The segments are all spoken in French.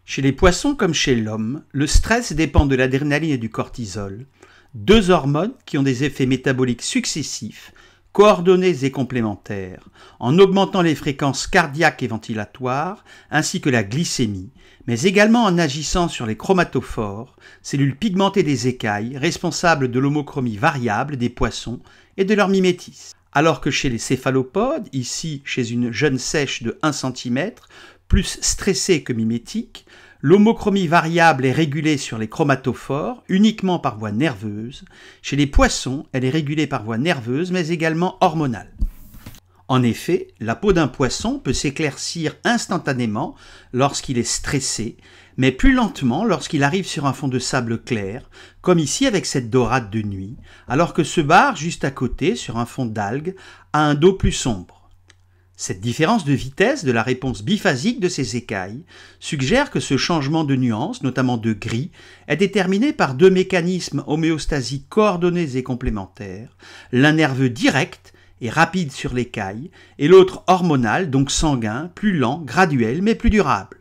Chez les poissons comme chez l'homme, le stress dépend de l'adrénaline et du cortisol, deux hormones qui ont des effets métaboliques successifs, coordonnés et complémentaires, en augmentant les fréquences cardiaques et ventilatoires, ainsi que la glycémie, mais également en agissant sur les chromatophores, cellules pigmentées des écailles, responsables de l'homochromie variable des poissons et de leur mimétisme. Alors que chez les céphalopodes, ici chez une jeune sèche de 1 cm, plus stressée que mimétique, l'homochromie variable est régulée sur les chromatophores uniquement par voie nerveuse. Chez les poissons, elle est régulée par voie nerveuse mais également hormonale. En effet, la peau d'un poisson peut s'éclaircir instantanément lorsqu'il est stressé, mais plus lentement lorsqu'il arrive sur un fond de sable clair, comme ici avec cette dorade de nuit, alors que ce bar juste à côté, sur un fond d'algues, a un dos plus sombre. Cette différence de vitesse de la réponse biphasique de ces écailles suggère que ce changement de nuance, notamment de gris, est déterminé par deux mécanismes homéostasiques coordonnés et complémentaires, l'un nerveux direct et rapide sur l'écaille, et l'autre hormonal, donc sanguin, plus lent, graduel, mais plus durable.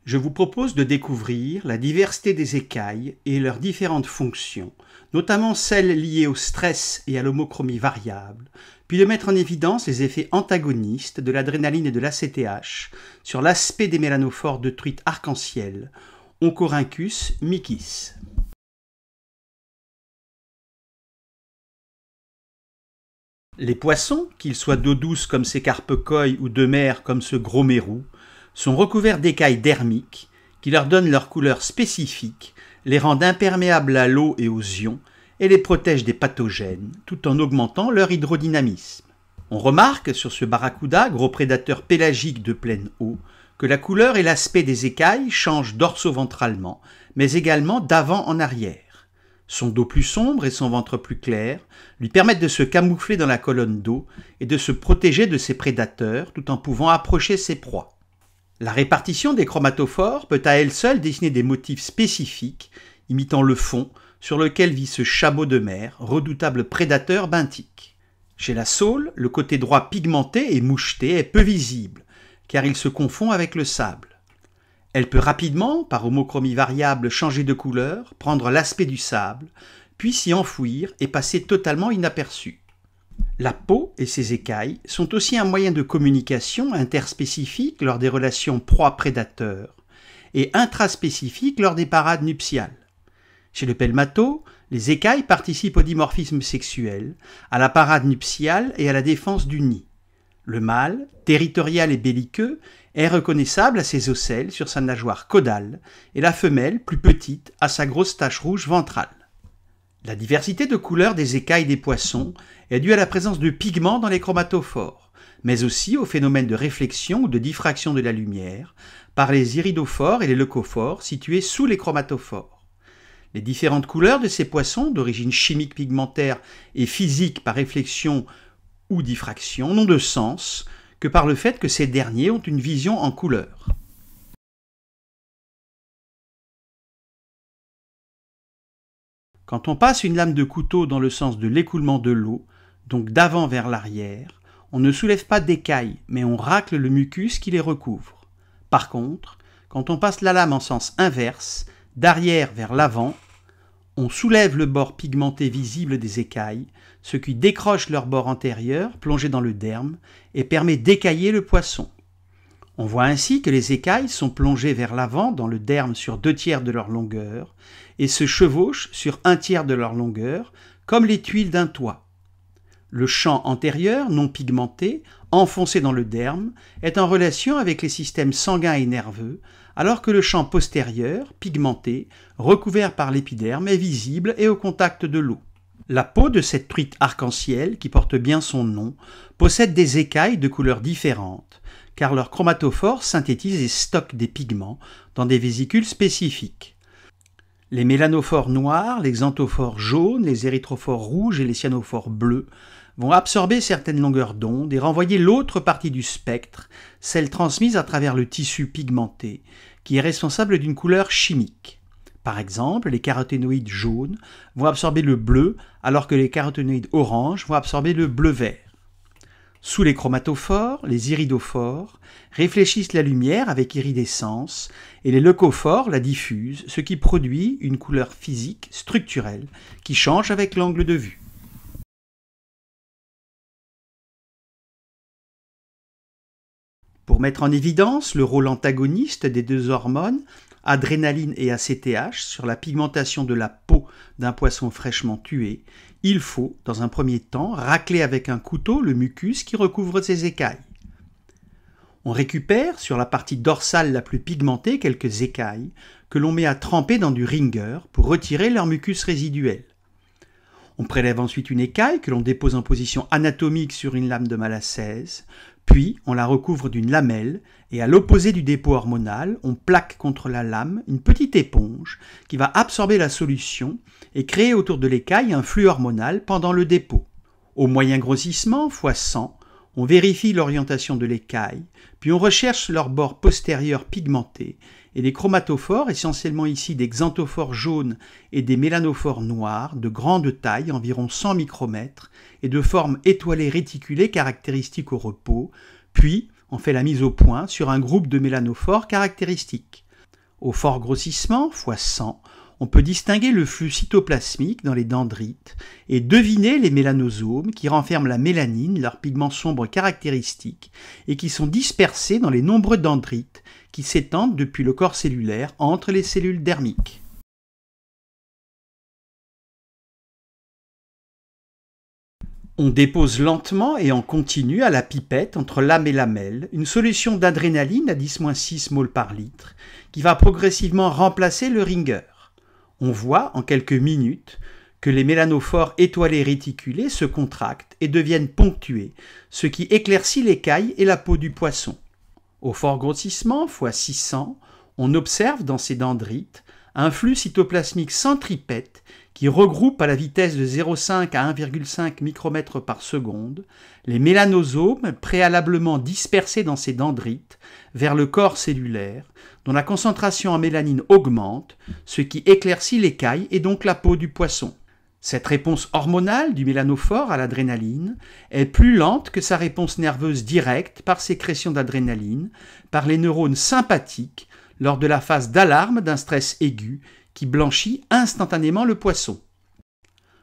Je vous propose de découvrir la diversité des écailles et leurs différentes fonctions, notamment celles liées au stress et à l'homochromie variable, puis de mettre en évidence les effets antagonistes de l'adrénaline et de l'ACTH sur l'aspect des mélanophores de truite arc-en-ciel, Oncorhynchus micis. Les poissons, qu'ils soient d'eau douce comme ces carpe-coilles ou de mer comme ce gros mérou, sont recouverts d'écailles dermiques qui leur donnent leur couleur spécifique, les rendent imperméables à l'eau et aux ions et les protègent des pathogènes, tout en augmentant leur hydrodynamisme. On remarque sur ce barracuda, gros prédateur pélagique de pleine eau, que la couleur et l'aspect des écailles changent dorso-ventralement, mais également d'avant en arrière. Son dos plus sombre et son ventre plus clair lui permettent de se camoufler dans la colonne d'eau et de se protéger de ses prédateurs tout en pouvant approcher ses proies. La répartition des chromatophores peut à elle seule dessiner des motifs spécifiques imitant le fond sur lequel vit ce chabot de mer, redoutable prédateur benthique. Chez la saule, le côté droit pigmenté et moucheté est peu visible car il se confond avec le sable. Elle peut rapidement, par homochromie variable, changer de couleur, prendre l'aspect du sable, puis s'y enfouir et passer totalement inaperçue. La peau et ses écailles sont aussi un moyen de communication interspécifique lors des relations proie-prédateur et intraspécifique lors des parades nuptiales. Chez le pelmato, les écailles participent au dimorphisme sexuel, à la parade nuptiale et à la défense du nid. Le mâle, territorial et belliqueux, est reconnaissable à ses ocelles sur sa nageoire caudale et la femelle, plus petite, à sa grosse tache rouge ventrale. La diversité de couleurs des écailles des poissons est due à la présence de pigments dans les chromatophores, mais aussi au phénomène de réflexion ou de diffraction de la lumière par les iridophores et les leucophores situés sous les chromatophores. Les différentes couleurs de ces poissons, d'origine chimique pigmentaire et physique par réflexion ou diffraction, n'ont de sens que par le fait que ces derniers ont une vision en couleur. Quand on passe une lame de couteau dans le sens de l'écoulement de l'eau, donc d'avant vers l'arrière, on ne soulève pas d'écailles, mais on racle le mucus qui les recouvre. Par contre, quand on passe la lame en sens inverse, d'arrière vers l'avant, on soulève le bord pigmenté visible des écailles, ce qui décroche leur bord antérieur, plongé dans le derme, et permet d'écailler le poisson. On voit ainsi que les écailles sont plongées vers l'avant dans le derme sur 2/3 de leur longueur, et se chevauchent sur 1/3 de leur longueur, comme les tuiles d'un toit. Le champ antérieur, non pigmenté, enfoncé dans le derme, est en relation avec les systèmes sanguins et nerveux, alors que le champ postérieur, pigmenté, recouvert par l'épiderme, est visible et au contact de l'eau. La peau de cette truite arc-en-ciel, qui porte bien son nom, possède des écailles de couleurs différentes, car leurs chromatophores synthétisent et stockent des pigments dans des vésicules spécifiques. Les mélanophores noirs, les xanthophores jaunes, les érythrophores rouges et les cyanophores bleus vont absorber certaines longueurs d'onde et renvoyer l'autre partie du spectre, celle transmise à travers le tissu pigmenté, qui est responsable d'une couleur chimique. Par exemple, les caroténoïdes jaunes vont absorber le bleu, alors que les caroténoïdes oranges vont absorber le bleu-vert. Sous les chromatophores, les iridophores réfléchissent la lumière avec iridescence et les leucophores la diffusent, ce qui produit une couleur physique structurelle qui change avec l'angle de vue. Pour mettre en évidence le rôle antagoniste des deux hormones, adrénaline et ACTH, sur la pigmentation de la peau d'un poisson fraîchement tué, il faut, dans un premier temps, racler avec un couteau le mucus qui recouvre ses écailles. On récupère, sur la partie dorsale la plus pigmentée, quelques écailles que l'on met à tremper dans du ringer pour retirer leur mucus résiduel. On prélève ensuite une écaille que l'on dépose en position anatomique sur une lame de Malacèse, puis on la recouvre d'une lamelle et à l'opposé du dépôt hormonal, on plaque contre la lame une petite éponge qui va absorber la solution et créer autour de l'écaille un flux hormonal pendant le dépôt. Au moyen grossissement, x 100, on vérifie l'orientation de l'écaille, puis on recherche leur bord postérieur pigmenté et les chromatophores, essentiellement ici des xanthophores jaunes et des mélanophores noirs, de grande taille, environ 100 micromètres, et de forme étoilée réticulée caractéristique au repos, puis on fait la mise au point sur un groupe de mélanophores caractéristiques. Au fort grossissement, x 100, on peut distinguer le flux cytoplasmique dans les dendrites et deviner les mélanosomes qui renferment la mélanine, leur pigment sombre caractéristique, et qui sont dispersés dans les nombreux dendrites qui s'étendent depuis le corps cellulaire entre les cellules dermiques. On dépose lentement et en continu à la pipette entre lame et lamelle une solution d'adrénaline à 10-6 mol par litre qui va progressivement remplacer le ringer. On voit en quelques minutes que les mélanophores étoilés réticulés se contractent et deviennent ponctués, ce qui éclaircit l'écaille et la peau du poisson. Au fort grossissement, x 600, on observe dans ces dendrites un flux cytoplasmique centripète qui regroupe à la vitesse de 0,5 à 1,5 micromètres par seconde les mélanosomes préalablement dispersés dans ces dendrites vers le corps cellulaire, dont la concentration en mélanine augmente, ce qui éclaircit l'écaille et donc la peau du poisson. Cette réponse hormonale du mélanophore à l'adrénaline est plus lente que sa réponse nerveuse directe par sécrétion d'adrénaline par les neurones sympathiques lors de la phase d'alarme d'un stress aigu qui blanchit instantanément le poisson.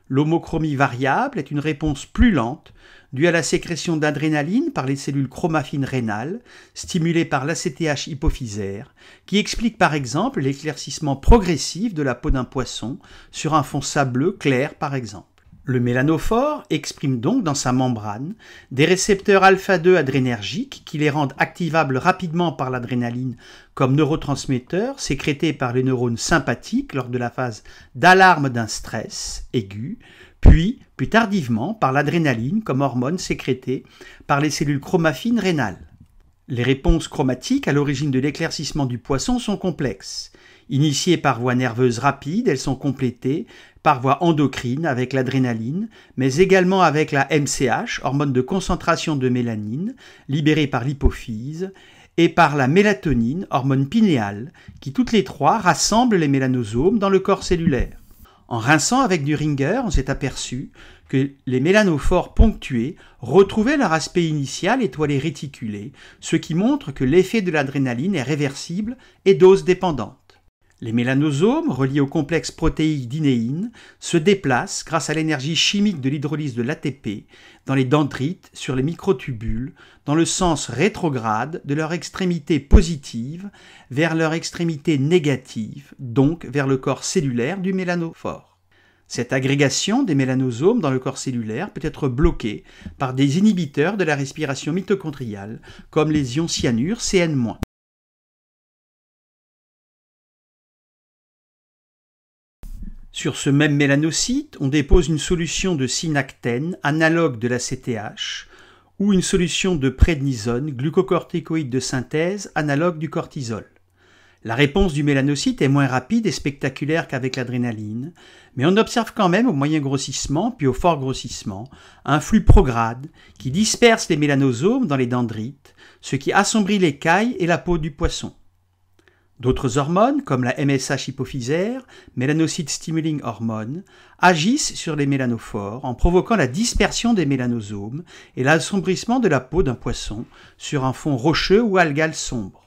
L'homochromie variable est une réponse plus lente due à la sécrétion d'adrénaline par les cellules chromaffines rénales stimulées par l'ACTH hypophysaire, qui explique par exemple l'éclaircissement progressif de la peau d'un poisson sur un fond sableux clair par exemple. Le mélanophore exprime donc dans sa membrane des récepteurs alpha-2 adrénergiques qui les rendent activables rapidement par l'adrénaline comme neurotransmetteur sécrété par les neurones sympathiques lors de la phase d'alarme d'un stress aigu, puis plus tardivement par l'adrénaline comme hormone sécrétée par les cellules chromaffines rénales. Les réponses chromatiques à l'origine de l'éclaircissement du poisson sont complexes. Initiées par voie nerveuse rapide, elles sont complétées par voie endocrine avec l'adrénaline, mais également avec la MCH, hormone de concentration de mélanine, libérée par l'hypophyse, et par la mélatonine, hormone pinéale, qui toutes les trois rassemblent les mélanosomes dans le corps cellulaire. En rinçant avec du ringer, on s'est aperçu que les mélanophores ponctués retrouvaient leur aspect initial étoilé réticulé, ce qui montre que l'effet de l'adrénaline est réversible et dose dépendante. Les mélanosomes, reliés au complexe protéique d'inéine, se déplacent grâce à l'énergie chimique de l'hydrolyse de l'ATP dans les dendrites sur les microtubules dans le sens rétrograde de leur extrémité positive vers leur extrémité négative, donc vers le corps cellulaire du mélanophore. Cette agrégation des mélanosomes dans le corps cellulaire peut être bloquée par des inhibiteurs de la respiration mitochondriale, comme les ions cyanure Cn-. Sur ce même mélanocyte, on dépose une solution de synactène, analogue de la CTH, ou une solution de prednisone, glucocorticoïde de synthèse, analogue du cortisol. La réponse du mélanocyte est moins rapide et spectaculaire qu'avec l'adrénaline, mais on observe quand même au moyen grossissement puis au fort grossissement un flux prograde qui disperse les mélanosomes dans les dendrites, ce qui assombrit l'écaille et la peau du poisson. D'autres hormones, comme la MSH hypophysaire, Melanocyte Stimulating Hormone, agissent sur les mélanophores en provoquant la dispersion des mélanosomes et l'assombrissement de la peau d'un poisson sur un fond rocheux ou algal sombre.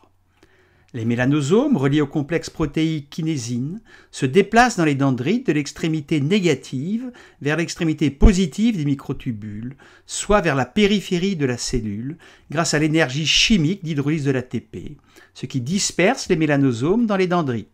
Les mélanosomes, reliés au complexe protéique kinésine, se déplacent dans les dendrites de l'extrémité négative vers l'extrémité positive des microtubules, soit vers la périphérie de la cellule, grâce à l'énergie chimique d'hydrolyse de l'ATP, ce qui disperse les mélanosomes dans les dendrites.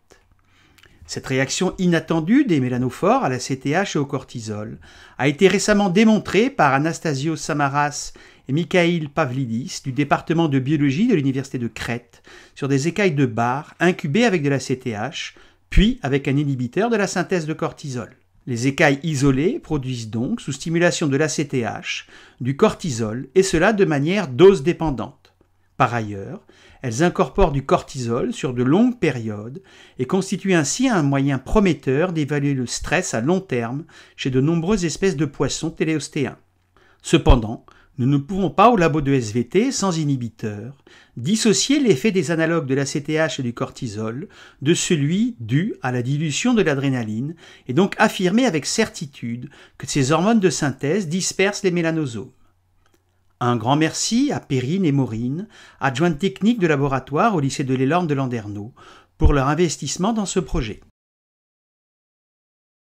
Cette réaction inattendue des mélanophores à la CTH et au cortisol a été récemment démontrée par Anastasios Samaras et Mikhail Pavlidis du département de biologie de l'université de Crète sur des écailles de bar incubées avec de la CTH, puis avec un inhibiteur de la synthèse de cortisol. Les écailles isolées produisent donc, sous stimulation de la CTH, du cortisol, et cela de manière dose-dépendante. Par ailleurs, elles incorporent du cortisol sur de longues périodes et constituent ainsi un moyen prometteur d'évaluer le stress à long terme chez de nombreuses espèces de poissons téléostéens. Cependant, nous ne pouvons pas, au labo de SVT, sans inhibiteur, dissocier l'effet des analogues de la CTH et du cortisol de celui dû à la dilution de l'adrénaline et donc affirmer avec certitude que ces hormones de synthèse dispersent les mélanosomes. Un grand merci à Perrine et Maureen, adjointes techniques de laboratoire au lycée de l'Elorme de Landerneau, pour leur investissement dans ce projet.